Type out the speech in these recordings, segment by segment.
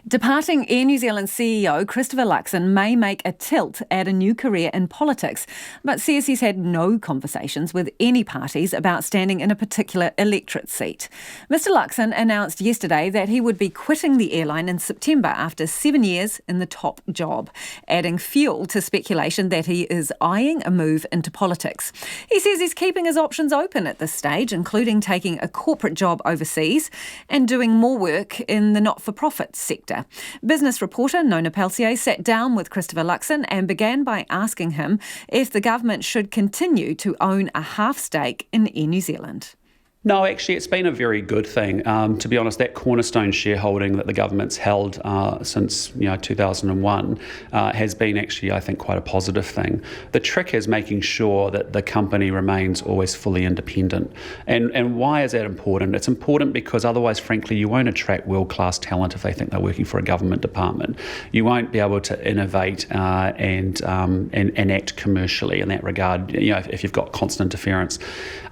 Departing Air New Zealand CEO Christopher Luxon may make a tilt at a new career in politics, but says he's had no conversations with any parties about standing in a particular electorate seat. Mr Luxon announced yesterday that he would be quitting the airline in September after 7 years in the top job, adding fuel to speculation that he is eyeing a move into politics. He says he's keeping his options open at this stage, including taking a corporate job overseas and doing more work in the not-for-profit sector. Business reporter Nona Peltier sat down with Christopher Luxon and began by asking him if the government should continue to own a half stake in Air New Zealand. No, actually, it's been a very good thing. To be honest, that cornerstone shareholding that the government's held since 2001 has been actually, I think, quite a positive thing. The trick is making sure that the company remains always fully independent. And why is that important? It's important because otherwise, frankly, you won't attract world-class talent if they think they're working for a government department. You won't be able to innovate and act commercially in that regard. If you've got constant interference.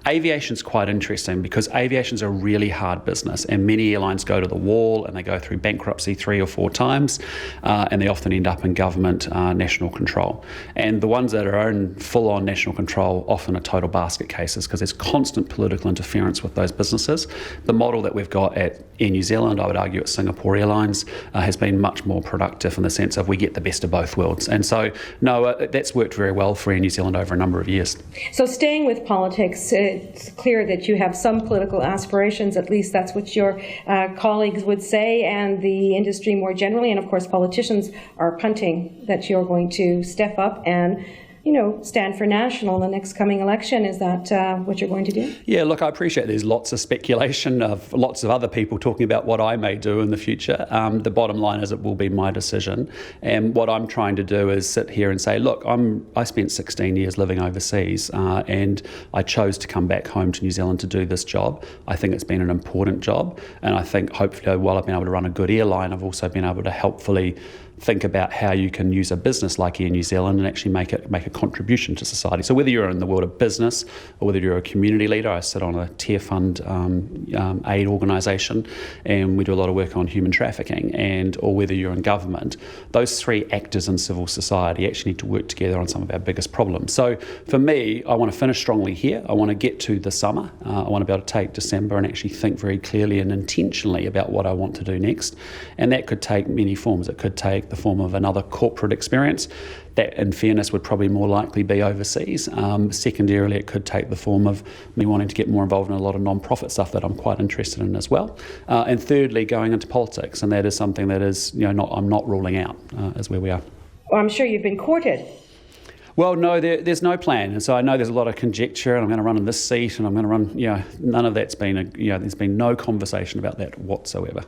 Aviation's quite interesting because aviation's a really hard business, and many airlines go to the wall and they go through bankruptcy 3 or 4 times, and they often end up in government national control. And the ones that are in full-on national control often are total basket cases because there's constant political interference with those businesses. The model that we've got at Air New Zealand, I would argue at Singapore Airlines, has been much more productive in the sense of we get the best of both worlds. And so, no, that's worked very well for Air New Zealand over a number of years. So staying with politics, it's clear that you have some political aspirations, at least that's what your colleagues would say, and the industry more generally, and of course politicians are punting that you're going to step up and stand for national in the next coming election. Is that what you're going to do? Yeah, look, I appreciate there's lots of speculation of lots of other people talking about what I may do in the future. The bottom line is it will be my decision. And what I'm trying to do is sit here and say, look, I spent 16 years living overseas and I chose to come back home to New Zealand to do this job. I think it's been an important job. And I think hopefully while I've been able to run a good airline, I've also been able to helpfully think about how you can use a business like Air New Zealand and actually make a contribution to society. So whether you're in the world of business or whether you're a community leader, I sit on a tier fund aid organisation and we do a lot of work on human trafficking, or whether you're in government, those 3 actors in civil society actually need to work together on some of our biggest problems. So for me, I want to finish strongly here. I want to get to the summer. I want to be able to take December and actually think very clearly and intentionally about what I want to do next. And that could take many forms. It could take the form of another corporate experience. That, in fairness, would probably more likely be overseas. Secondarily, it could take the form of me wanting to get more involved in a lot of non-profit stuff that I'm quite interested in as well. And thirdly, going into politics, and that is something that is, I'm not ruling out, is where we are. Well, I'm sure you've been courted. Well, no, there's no plan. And so I know there's a lot of conjecture, and I'm going to run in this seat, and I'm going to run, none of that's been, there's been no conversation about that whatsoever.